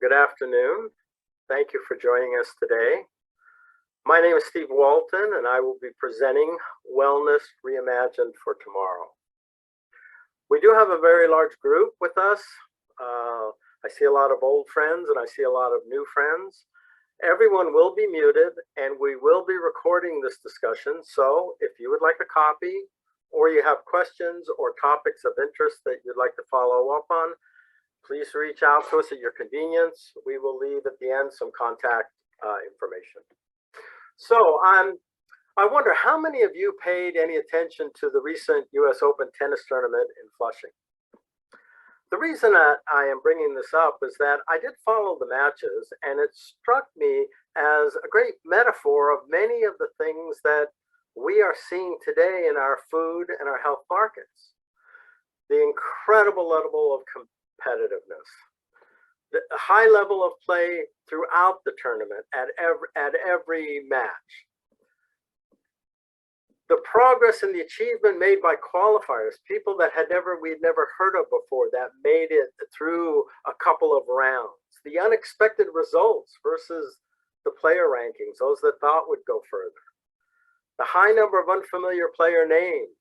Good afternoon. Thank you for joining us today. My name is Steve Walton, and I will be presenting Wellness Reimagined for Tomorrow. We do have a very large group with us. I see a lot of old friends and I see a lot of new friends. Everyone will be muted and we will be recording this discussion. So if you would like a copy or you have questions or topics of interest that you'd like to follow up on, please reach out to us at your convenience. We will leave at the end some contact information. So I wonder how many of you paid any attention to the recent US Open tennis tournament in Flushing? The reason that I am bringing this up is that I did follow the matches, and it struck me as a great metaphor of many of the things that we are seeing today in our food and our health markets. The incredible level of competitiveness, the high level of play throughout the tournament at every match, the progress and the achievement made by qualifiers, people that we'd never heard of before that made it through a couple of rounds, the unexpected results versus the player rankings, those that thought would go further, the high number of unfamiliar player names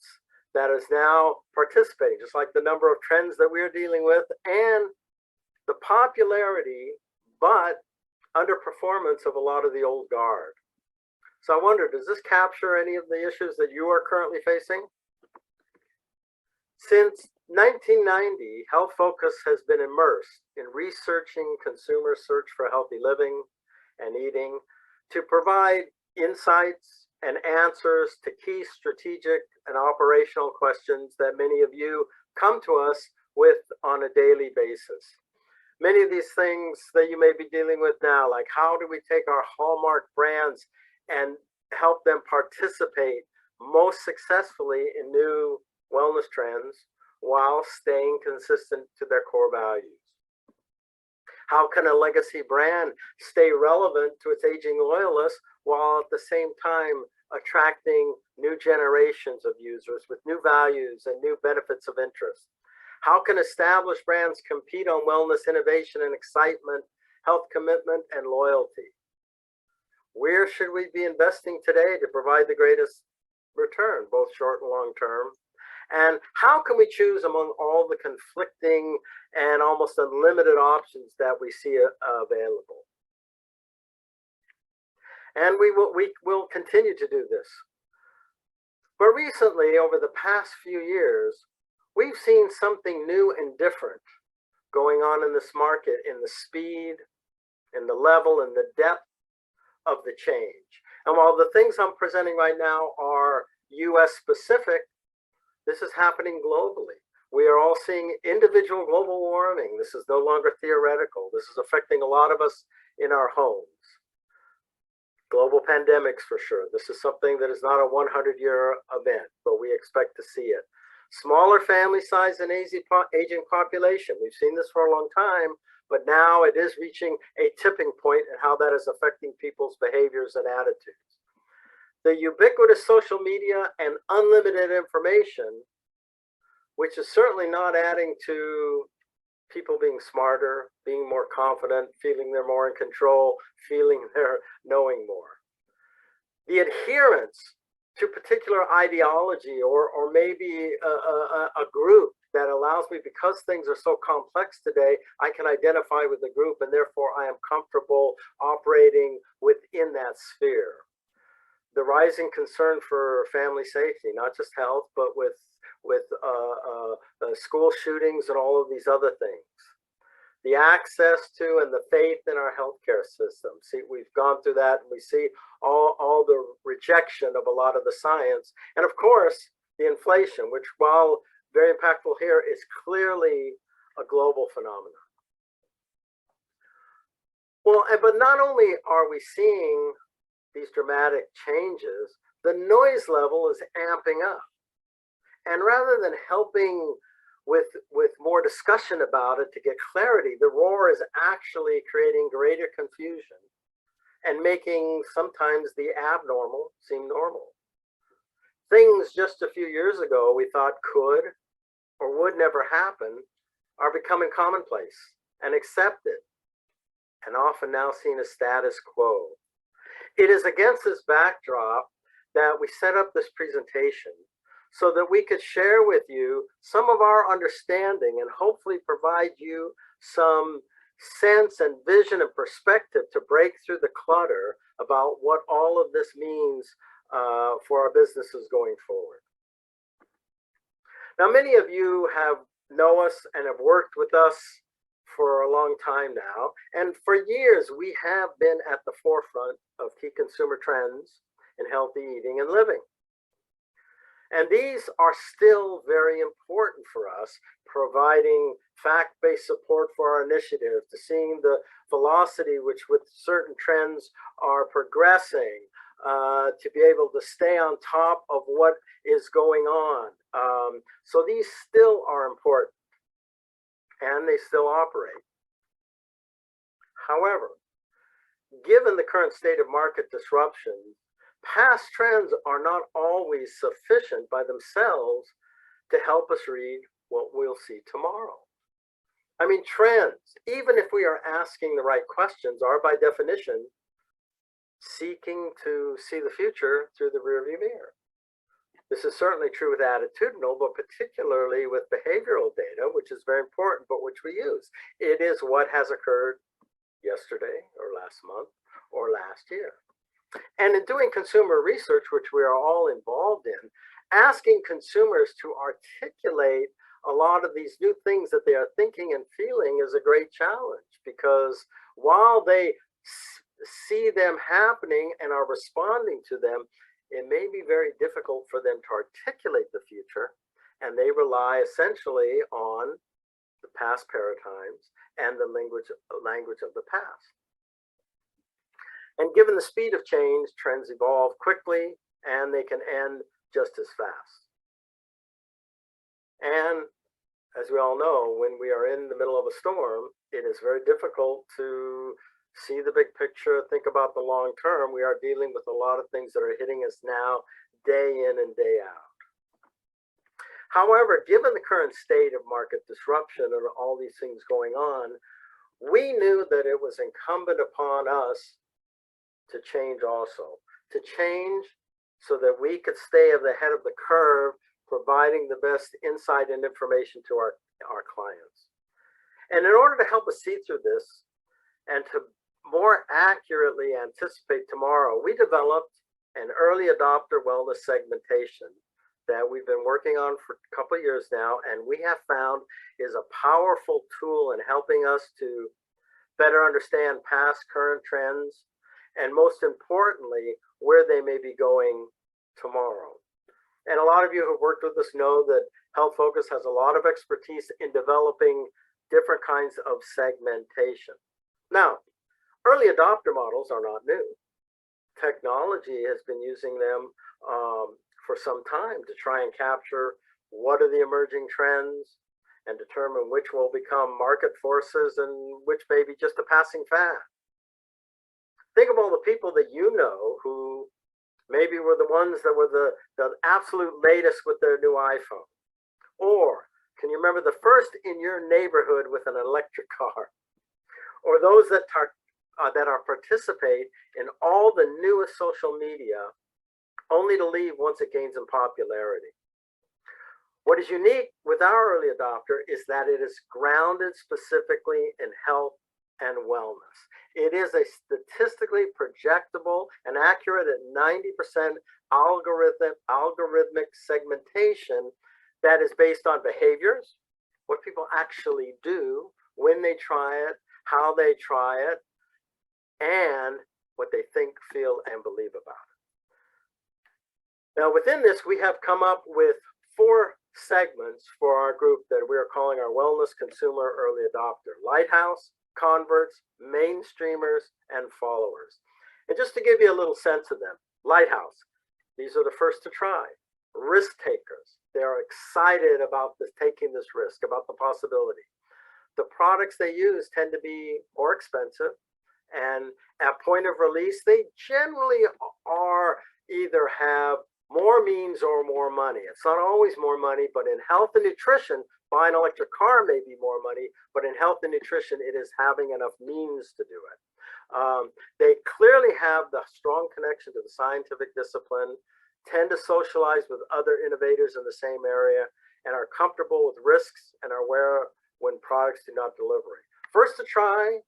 that is now participating, just like the number of trends that we're dealing with, and the popularity but underperformance of a lot of the old guard. So I wonder, does this capture any of the issues that you are currently facing? Since 1990, HealthFocus has been immersed in researching consumer search for healthy living and eating to provide insights and answers to key strategic and operational questions that many of you come to us with on a daily basis. Many of these things that you may be dealing with now, like how do we take our hallmark brands and help them participate most successfully in new wellness trends while staying consistent to their core values? How can a legacy brand stay relevant to its aging loyalists while at the same time attracting new generations of users with new values and new benefits of interest? How can established brands compete on wellness innovation and excitement, health commitment, and loyalty? Where should we be investing today to provide the greatest return, both short and long term? And how can we choose among all the conflicting and almost unlimited options that we see available? And we will continue to do this. But recently, over the past few years, we've seen something new and different going on in this market, in the speed, in the level, and the depth of the change. And while the things I'm presenting right now are US specific, this is happening globally. We are all seeing individual global warming. This is no longer theoretical. This is affecting a lot of us in our homes. Global pandemics for sure. This is something that is not a 100-year event, but we expect to see it. Smaller family size and aging population. We've seen this for a long time, but now it is reaching a tipping point in how that is affecting people's behaviors and attitudes. The ubiquitous social media and unlimited information, which is certainly not adding to people being smarter, being more confident, feeling they're more in control, feeling they're knowing more. The adherence to particular ideology or maybe a group that allows me, because things are so complex today, I can identify with the group and therefore I am comfortable operating within that sphere. The rising concern for family safety, not just health, but with school shootings and all of these other things. The access to and the faith in our healthcare system. See, we've gone through that and we see all the rejection of a lot of the science. And of course, the inflation, which while very impactful here, is clearly a global phenomenon. Well, but not only are we seeing these dramatic changes, the noise level is amping up. And rather than helping with more discussion about it to get clarity, the roar is actually creating greater confusion and making sometimes the abnormal seem normal. Things just a few years ago we thought could or would never happen are becoming commonplace and accepted. and often now seen as status quo. It is against this backdrop that we set up this presentation so that we could share with you some of our understanding and hopefully provide you some sense and vision and perspective to break through the clutter about what all of this means for our businesses going forward. Now, many of you know us and have worked with us for a long time now, and for years we have been at the forefront of key consumer trends in healthy eating and living. And these are still very important for us, providing fact-based support for our initiatives, to seeing the velocity with certain trends are progressing, to be able to stay on top of what is going on. So these still are important, and they still operate. However, given the current state of market disruption, past trends are not always sufficient by themselves to help us read what we'll see tomorrow. I mean, trends, even if we are asking the right questions, are by definition seeking to see the future through the rearview mirror. This is certainly true with attitudinal, but particularly with behavioral data, which is very important, but which we use. It is what has occurred yesterday or last month or last year. And in doing consumer research, which we are all involved in, asking consumers to articulate a lot of these new things that they are thinking and feeling is a great challenge, because while they see them happening and are responding to them, it may be very difficult for them to articulate the future, and they rely essentially on the past paradigms and the language of the past. And given the speed of change, trends evolve quickly and they can end just as fast. And as we all know, when we are in the middle of a storm, it is very difficult to see the big picture, think about the long term. We are dealing with a lot of things that are hitting us now, day in and day out. However, given the current state of market disruption and all these things going on, we knew that it was incumbent upon us to change also, to change so that we could stay ahead of the curve, providing the best insight and information to our clients. And in order to help us see through this and to more accurately anticipate tomorrow, we developed an early adopter wellness segmentation that we've been working on for a couple of years now, and we have found is a powerful tool in helping us to better understand past current trends, and most importantly, where they may be going tomorrow. And a lot of you who've worked with us know that HealthFocus has a lot of expertise in developing different kinds of segmentation. Now, early adopter models are not new. Technology has been using them for some time to try and capture what are the emerging trends and determine which will become market forces and which may be just a passing fad. Think of all the people that you know who maybe were the ones that were the absolute latest with their new iPhone. Or can you remember the first in your neighborhood with an electric car? Or those that participate in all the newest social media, only to leave once it gains in popularity. What is unique with our early adopter is that it is grounded specifically in health and wellness. It is a statistically projectable and accurate at 90% algorithmic segmentation that is based on behaviors, what people actually do, when they try it, how they try it, and what they think, feel, and believe about it. Now, within this, we have come up with 4 segments for our group that we are calling our Wellness Consumer Early Adopter: Lighthouse, Converts, Mainstreamers, and Followers. And just to give you a little sense of them, Lighthouse, these are the first to try. Risk takers, they are excited about taking this risk, about the possibility. The products they use tend to be more expensive, and at point of release, they generally either have More means or more money. It's not always more money, but in health and nutrition, buying an electric car may be more money, but in health and nutrition, it is having enough means to do it. They clearly have the strong connection to the scientific discipline, tend to socialize with other innovators in the same area, and are comfortable with risks and are aware when products do not deliver. First to try,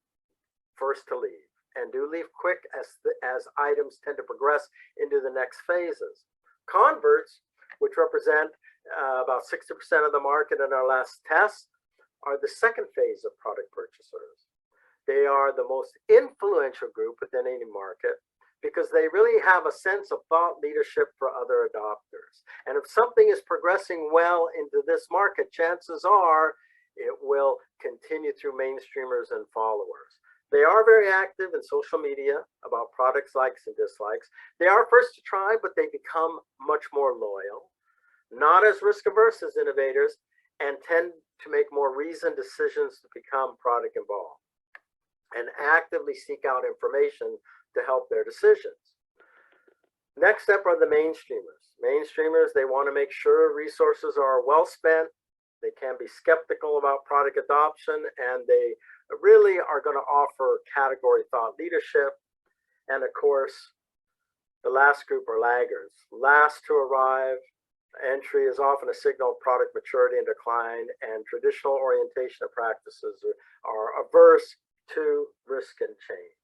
first to leave, and do leave quick as items tend to progress into the next phases. Converts, which represent about 60% of the market in our last test, are the second phase of product purchasers. They are the most influential group within any market because they really have a sense of thought leadership for other adopters. And if something is progressing well into this market, chances are it will continue through mainstreamers and followers. They are very active in social media about products likes and dislikes. They are first to try, but they become much more loyal, not as risk averse as innovators, and tend to make more reasoned decisions to become product involved and actively seek out information to help their decisions. Next step are the mainstreamers. Mainstreamers, they want to make sure resources are well spent. They can be skeptical about product adoption, and they really are going to offer category thought leadership. And of course, the last group are laggards. Last to arrive, entry is often a signal of product maturity and decline, and traditional orientation of practices are averse to risk and change.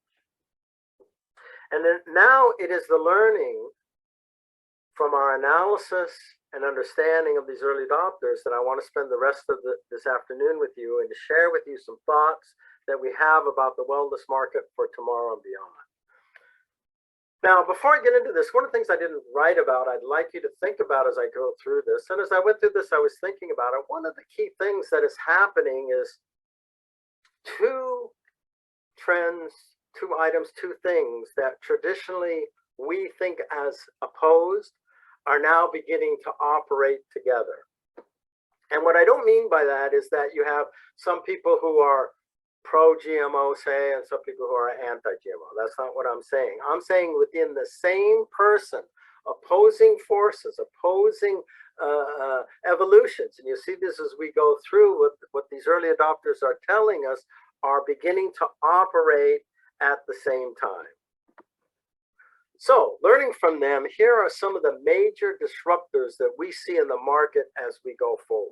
And then now it is the learning from our analysis and understanding of these early adopters that I want to spend the rest of this afternoon with you and to share with you some thoughts that we have about the wellness market for tomorrow and beyond. Now, before I get into this, one of the things I didn't write about, I'd like you to think about as I go through this. And as I went through this, I was thinking about it. One of the key things that is happening is two trends, two items, two things that traditionally we think as opposed are now beginning to operate together. And what I don't mean by that is that you have some people who are pro-GMO, say, and some people who are anti-GMO. That's not what I'm saying. I'm saying within the same person, opposing forces, opposing evolutions. And you see this as we go through what these early adopters are telling us are beginning to operate at the same time. So, learning from them, here are some of the major disruptors that we see in the market as we go forward.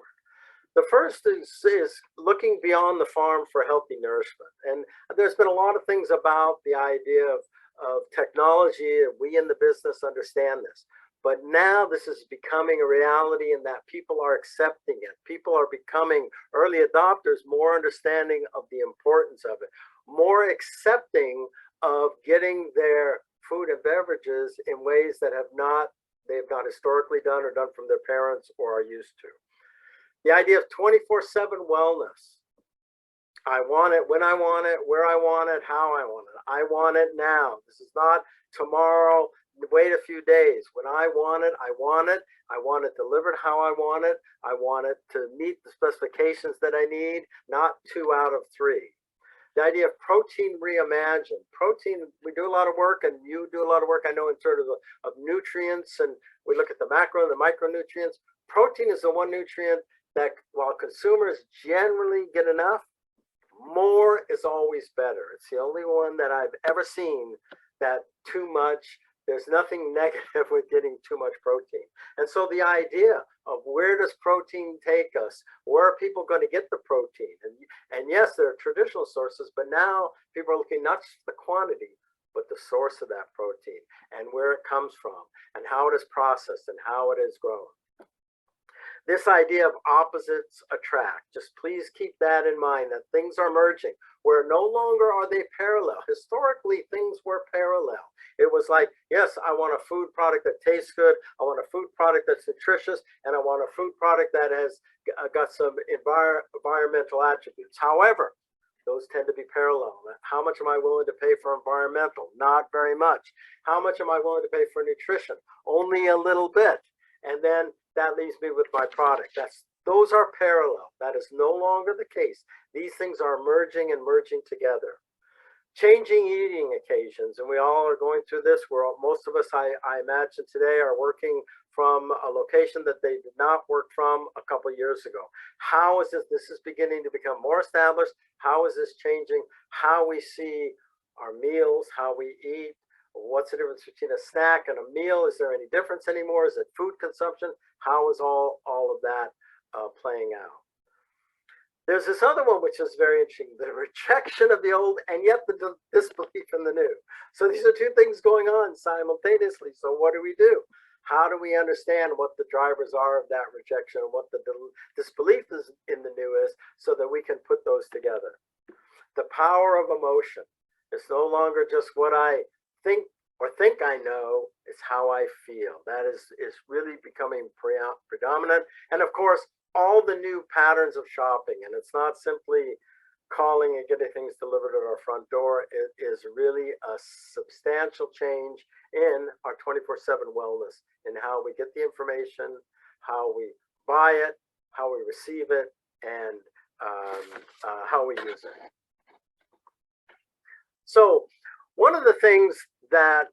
The first is looking beyond the farm for healthy nourishment. And there's been a lot of things about the idea of technology, and we in the business understand this. But now this is becoming a reality in that people are accepting it. People are becoming early adopters, more understanding of the importance of it, more accepting of getting their food and beverages in ways that they have not historically done or done from their parents or are used to. The idea of 24/7 wellness. I want it when I want it, where I want it, how I want it. I want it now. This is not tomorrow, wait a few days. When I want it, I want it. I want it delivered how I want it. I want it to meet the specifications that I need, not 2 out of 3. The idea of protein reimagined. Protein, we do a lot of work, and you do a lot of work, I know, in terms of nutrients, and we look at the macro and the micronutrients. Protein is the one nutrient that, while consumers generally get enough, more is always better. It's the only one that I've ever seen that too much, there's nothing negative with getting too much protein. And so the idea of where does protein take us? Where are people going to get the protein? And yes, there are traditional sources, but now people are looking not just the quantity, but the source of that protein and where it comes from and how it is processed and how it is grown. This idea of opposites attract, just please keep that in mind, that things are merging, where no longer are they parallel. Historically, things were parallel. It was like, yes, I want a food product that tastes good, I want a food product that's nutritious, and I want a food product that has got some environmental attributes. However, those tend to be parallel. How much am I willing to pay for environmental? Not very much. How much am I willing to pay for nutrition? Only a little bit. And then that leaves me with my product. Those are parallel. That is no longer the case. These things are merging and merging together. Changing eating occasions, and we all are going through this. Most of us, I imagine today, are working from a location that they did not work from a couple of years ago. How is this? This is beginning to become more established. How is this changing how we see our meals, how we eat? What's the difference between a snack and a meal? Is there any difference anymore? Is it food consumption? How is all of that playing out? There's this other one which is very interesting, the rejection of the old and yet the disbelief in the new. So these are two things going on simultaneously. So what do we do? How do we understand what the drivers are of that rejection and what the disbelief is in the new is, so that we can put those together? The power of emotion. It's no longer just what I think I know, it's how I feel. That is really becoming predominant. And of course, all the new patterns of shopping, and it's not simply calling and getting things delivered at our front door. It is really a substantial change in our 24/7 wellness, in how we get the information, how we buy it, how we receive it, and how we use it. So one of the things that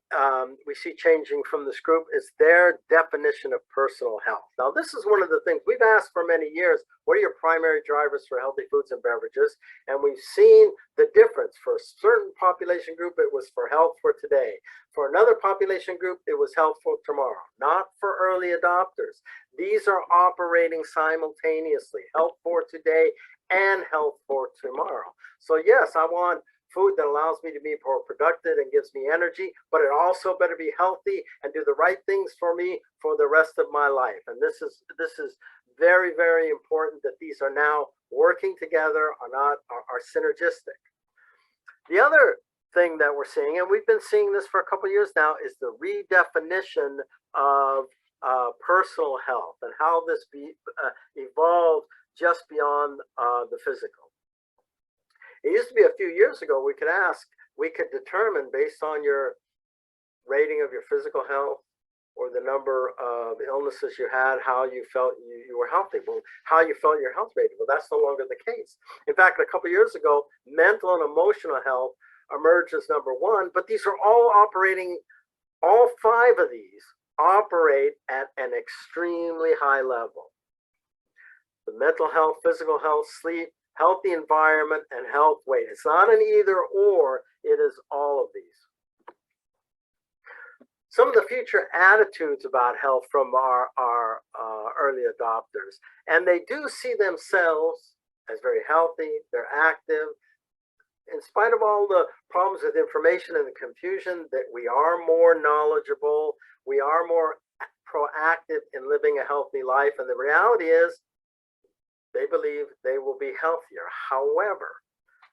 we see changing from this group is their definition of personal health. Now, this is one of the things we've asked for many years. What are your primary drivers for healthy foods and beverages? And we've seen the difference. For a certain population group, it was for health for today. For another population group, it was health for tomorrow, not for early adopters. These are operating simultaneously, health for today and health for tomorrow. So yes, I want food that allows me to be more productive and gives me energy, but it also better be healthy and do the right things for me for the rest of my life. And this is very, very important, that these are now working together, are synergistic. The other thing that we're seeing, and we've been seeing this for a couple of years now, is the redefinition of personal health and how this evolved just beyond the physical. It used to be a few years ago, we could determine based on your rating of your physical health or the number of illnesses you had, how you felt you were healthy. Well, how you felt your health rating. Well, that's no longer the case. In fact, a couple of years ago, mental and emotional health emerged as number one, but these are all operating, all five of these operate at an extremely high level. The mental health, physical health, sleep, healthy environment, and health weight. It's not an either or, it is all of these. Some of the future attitudes about health from our early adopters, and they do see themselves as very healthy, they're active. In spite of all the problems with information and the confusion, that we are more knowledgeable, we are more proactive in living a healthy life, and the reality is, they believe they will be healthier. However,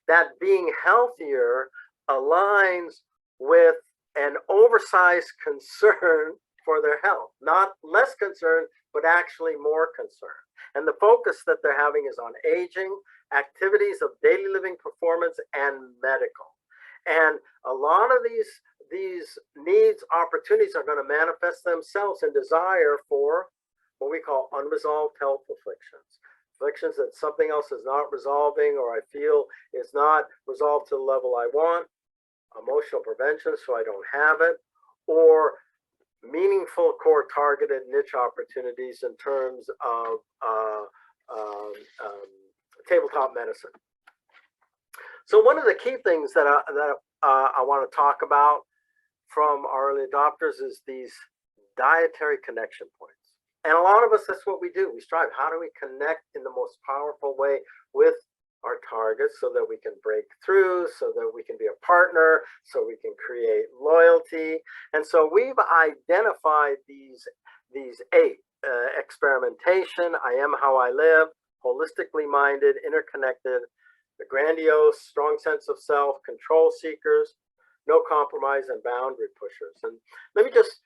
that being healthier aligns with an oversized concern for their health. Not less concern, but actually more concern. And the focus that they're having is on aging, activities of daily living performance, and medical. And a lot of these needs, opportunities are going to manifest themselves in desire for what we call unresolved health afflictions. Afflictions that something else is not resolving, or I feel is not resolved to the level I want, emotional prevention so I don't have it, or meaningful core targeted niche opportunities in terms of tabletop medicine. So one of the key things that I want to talk about from our early adopters is these dietary connection points. And a lot of us, that's what we do. We strive. How do we connect in the most powerful way with our targets so that we can break through, so that we can be a partner, so we can create loyalty? And so we've identified these 8: experimentation, I am how I live, holistically minded, interconnected, the grandiose, strong sense of self, control seekers, no compromise, and boundary pushers. And let me just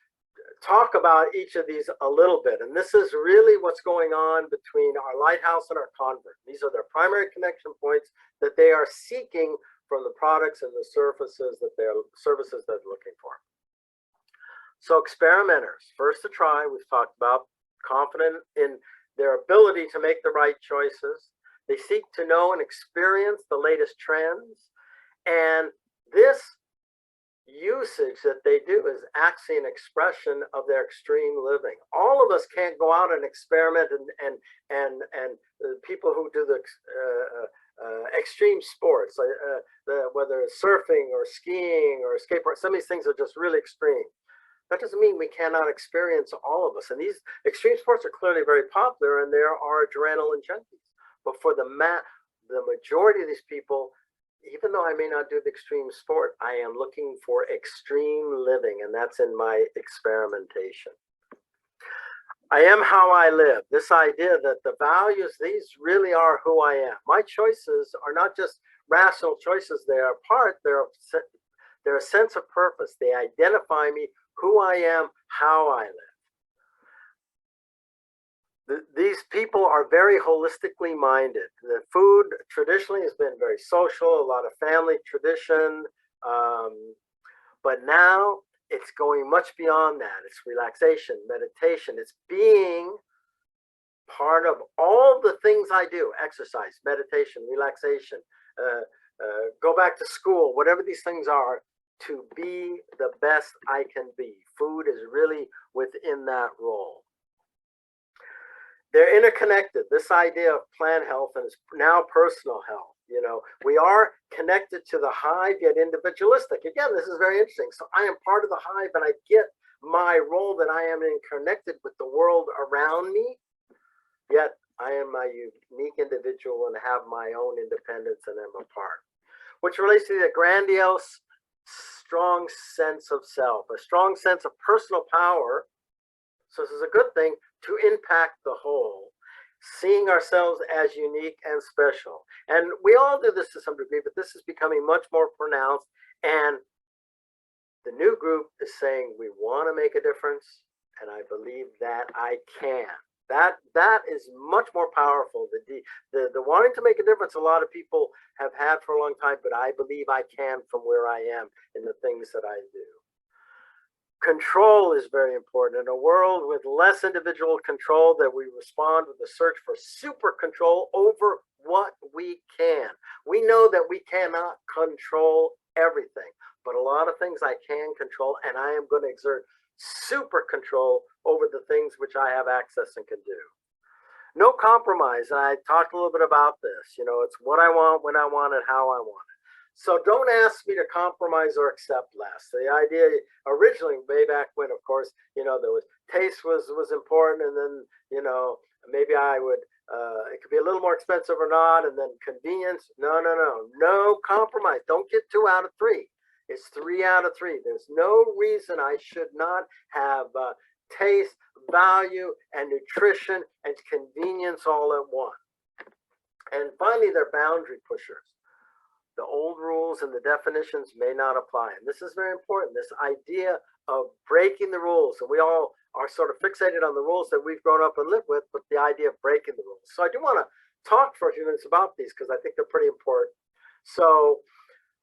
talk about each of these a little bit. And this is really what's going on between our lighthouse and our convert. These are their primary connection points that they are seeking from the products and the services that they're looking for. So experimenters, first to try, we've talked about, confident in their ability to make the right choices. They seek to know and experience the latest trends. And usage that they do is actually an expression of their extreme living. All of us can't go out and experiment, and the people who do the extreme sports, whether it's surfing or skiing or skateboard, some of these things are just really extreme. That doesn't mean we cannot experience all of us. And these extreme sports are clearly very popular, and there are adrenaline junkies. But for the majority of these people, even though I may not do the extreme sport, I am looking for extreme living, and that's in my experimentation. I am how I live. This idea that the values, these really are who I am. My choices are not just rational choices. They're a sense of purpose. They identify me, who I am, how I live. These people are very holistically minded. The food traditionally has been very social, a lot of family tradition, but now it's going much beyond that. It's relaxation, meditation. It's being part of all the things I do: exercise, meditation, relaxation, go back to school, whatever these things are, to be the best I can be. Food is really within that role. They're interconnected. This idea of plant health and is now personal health. You know, we are connected to the hive, yet individualistic. Again, this is very interesting. So I am part of the hive, and I get my role that I am connected with the world around me, yet I am my unique individual and have my own independence and am apart. Which relates to the grandiose, strong sense of self, a strong sense of personal power. So this is a good thing, to impact the whole, seeing ourselves as unique and special. And we all do this to some degree, but this is becoming much more pronounced. And the new group is saying, we want to make a difference, and I believe that I can. That is much more powerful. The wanting to make a difference, a lot of people have had for a long time, but I believe I can from where I am in the things that I do. Control is very important. In a world with less individual control, that we respond with a search for super control over what we can. We know that we cannot control everything, but a lot of things I can control, and I am going to exert super control over the things which I have access and can do. No compromise. I talked a little bit about this. You know, it's what I want, when I want it, how I want it. So don't ask me to compromise or accept less. The idea originally, way back when, of course, you know, there was taste was important, and then, you know, maybe I would, it could be a little more expensive or not, and then convenience. No compromise. Don't get 2 out of 3. It's 3 out of 3. There's no reason I should not have taste, value, and nutrition and convenience all at once. And finally, they're boundary pushers. The old rules and the definitions may not apply. And this is very important, this idea of breaking the rules. And we all are sort of fixated on the rules that we've grown up and lived with, but the idea of breaking the rules. So I do want to talk for a few minutes about these, because I think they're pretty important. So,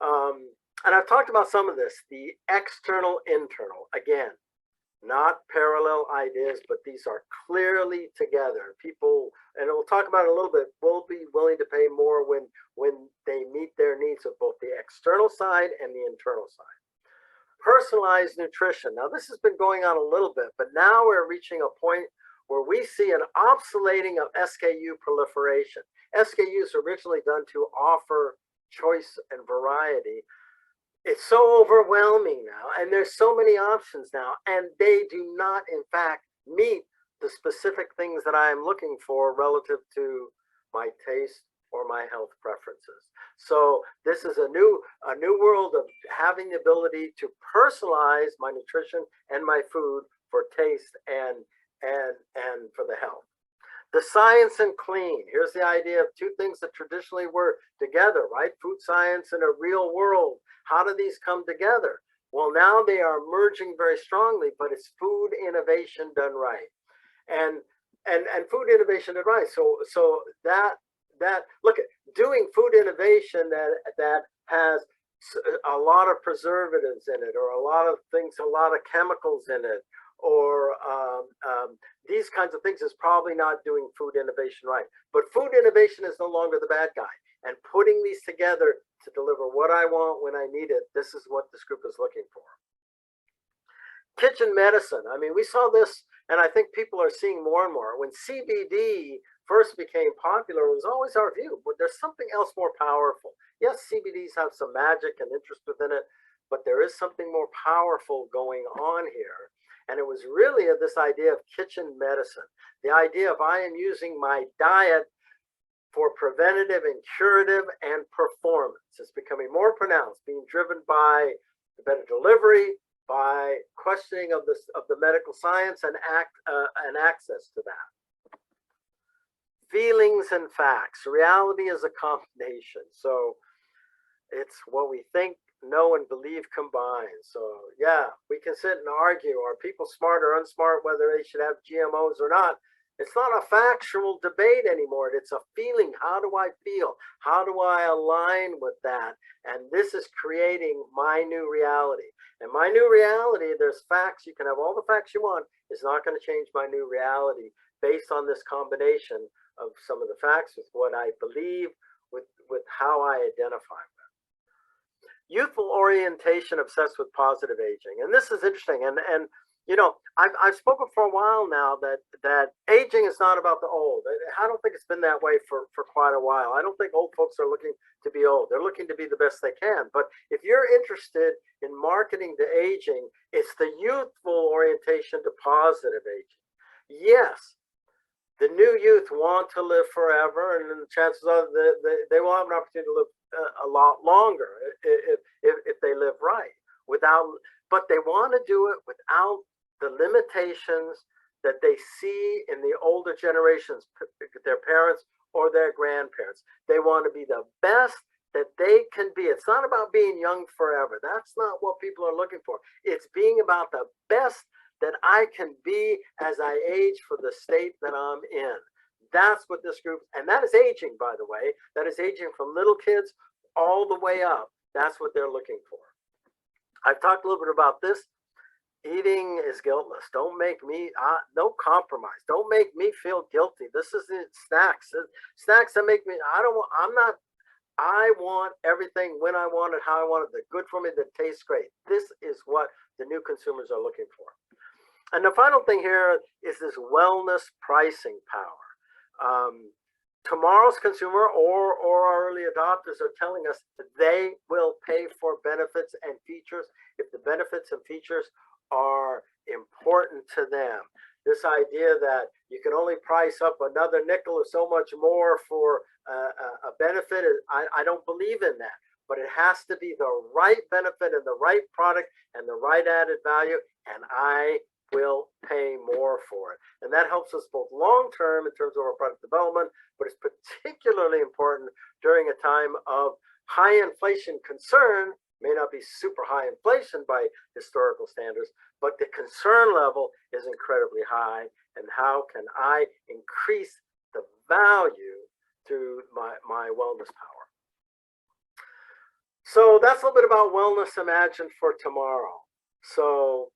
and I've talked about some of this, the external, internal. Again, not parallel ideas, but these are clearly together. People, and we'll talk about it a little bit, will be willing to pay more when they meet their needs of both the external side and the internal side. Personalized nutrition. Now, this has been going on a little bit, but now we're reaching a point where we see an obsoleting of SKU proliferation. SKUs originally done to offer choice and variety. It's so overwhelming now, and there's so many options now, and they do not, in fact, meet the specific things that I am looking for relative to my taste or my health preferences. So this is a new world of having the ability to personalize my nutrition and my food for taste and for the health. The science and clean. Here's the idea of 2 things that traditionally were together, right? Food science and a real world. How do these come together? Well, now they are merging very strongly, but it's food innovation done right. And food innovation done right. So that look at doing food innovation that has a lot of preservatives in it, or a lot of things, a lot of chemicals in it, or these kinds of things, is probably not doing food innovation right. But food innovation is no longer the bad guy. And putting these together to deliver what I want when I need it, this is what this group is looking for. Kitchen medicine. I mean, we saw this, and I think people are seeing more and more. When CBD first became popular, it was always our view, but there's something else more powerful. Yes, CBDs have some magic and interest within it, but there is something more powerful going on here. And it was really this idea of kitchen medicine, the idea of I am using my diet for preventative and curative and performance. It's becoming more pronounced, being driven by the better delivery, by questioning of the medical science and access to that. Feelings and facts. Reality is a combination. So it's what we think, know, and believe combined. So yeah, we can sit and argue, are people smart or unsmart, whether they should have GMOs or not. It's not a factual debate anymore. It's a feeling. How do I feel? How do I align with that? And this is creating my new reality. And my new reality, there's facts. You can have all the facts you want. It's not going to change my new reality based on this combination of some of the facts with what I believe, with how I identify with. Youthful orientation obsessed with positive aging. And this is interesting. And you know, I've spoken for a while now that aging is not about the old. I don't think it's been that way for quite a while. I don't think old folks are looking to be old. They're looking to be the best they can. But if you're interested in marketing to aging, it's the youthful orientation to positive aging. Yes, the new youth want to live forever, and the chances are they will have an opportunity to live a lot longer if they live right. But they want to do it without the limitations that they see in the older generations, their parents or their grandparents. They want to be the best that they can be. It's not about being young forever. That's not what people are looking for. It's being about the best that I can be as I age for the state that I'm in. That's what this group, and that is aging, by the way. That is aging from little kids all the way up. That's what they're looking for. I've talked a little bit about this. Eating is guiltless. Don't make me, no compromise. Don't make me feel guilty. This is snacks. Snacks that make me, I want everything when I want it, how I want it, that good for me, that tastes great. This is what the new consumers are looking for. And the final thing here is this wellness pricing power. Tomorrow's consumer or our early adopters are telling us that they will pay for benefits and features if the benefits and features are important to them. This idea that you can only price up another nickel or so much more for a benefit, I don't believe in that. But it has to be the right benefit and the right product and the right added value, and I will pay more for it. And that helps us both long-term in terms of our product development, but it's particularly important during a time of high inflation concern. May not be super high inflation by historical standards, but the concern level is incredibly high. And how can I increase the value through my wellness power? So that's a little bit about Wellness Imagined for Tomorrow. So,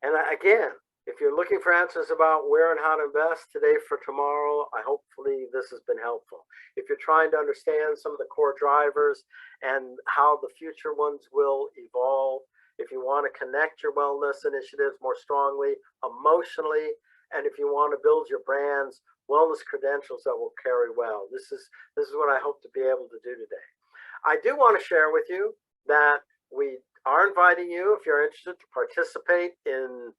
and again, if you're looking for answers about where and how to invest today for tomorrow, hopefully this has been helpful. If you're trying to understand some of the core drivers and how the future ones will evolve, if you want to connect your wellness initiatives more strongly, emotionally, and if you want to build your brand's wellness credentials that will carry well, this is what I hope to be able to do today. I do want to share with you that we are inviting you, if you're interested, to participate in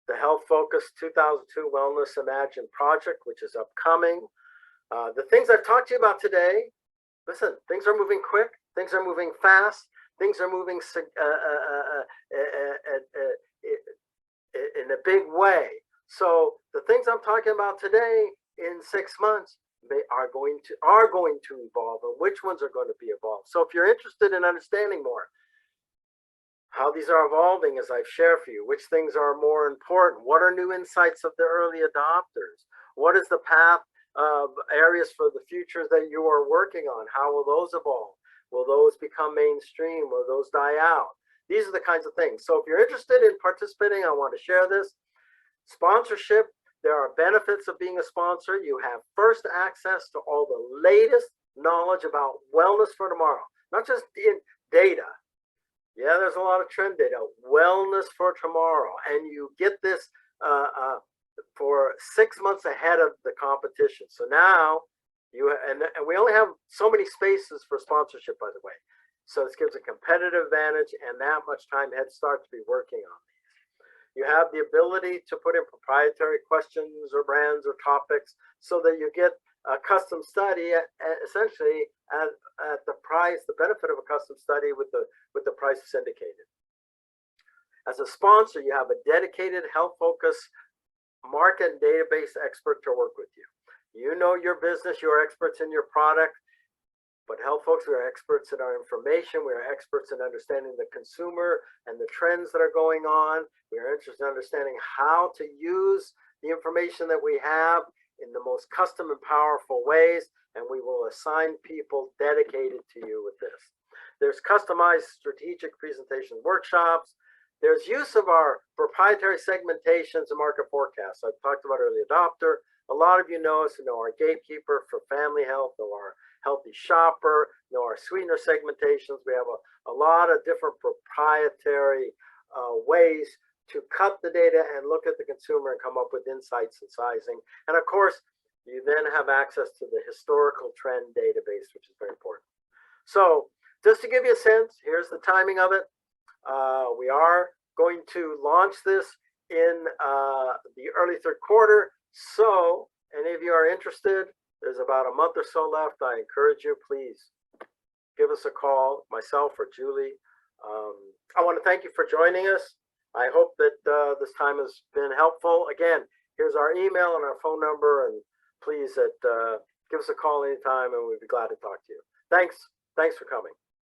the HealthFocus 2002 Wellness Imagined project, which is upcoming. The things I've talked to you about today, listen, things are moving quick, things are moving fast, things are moving in a big way. So the things I'm talking about today in 6 months are going to evolve, and which ones are going to be evolved. So if you're interested in understanding more how these are evolving, as I've shared for you, which things are more important, what are new insights of the early adopters, what is the path of areas for the future that you are working on, how will those evolve, will those become mainstream, will those die out? These are the kinds of things. So if you're interested in participating, I want to share this. Sponsorship, there are benefits of being a sponsor. You have first access to all the latest knowledge about wellness for tomorrow, not just in data. Yeah, there's a lot of trend data, wellness for tomorrow, and you get this for 6 months ahead of the competition. So now and we only have so many spaces for sponsorship, by the way. So this gives a competitive advantage and that much time head start to be working on these. You have the ability to put in proprietary questions or brands or topics so that you get a custom study essentially at the price, the benefit of a custom study with the price syndicated. As a sponsor, you have a dedicated HealthFocus market and database expert to work with you. You know your business, you are experts in your product, but HealthFocus, we are experts in our information. We are experts in understanding the consumer and the trends that are going on. We are interested in understanding how to use the information that we have in the most custom and powerful ways, and we will assign people dedicated to you with this. There's customized strategic presentation workshops. There's use of our proprietary segmentations and market forecasts. I've talked about early adopter. A lot of you know us and know our gatekeeper for family health, know our healthy shopper, know our sweetener segmentations. We have a lot of different proprietary ways to cut the data and look at the consumer and come up with insights and sizing. And of course, you then have access to the historical trend database, which is very important. So just to give you a sense, here's the timing of it. We are going to launch this in the early third quarter. So any of you are interested, there's about a month or so left. I encourage you, please give us a call, myself or Julie. I want to thank you for joining us. I hope that this time has been helpful. Again, here's our email and our phone number, and please give us a call anytime, and we'd be glad to talk to you. Thanks for coming.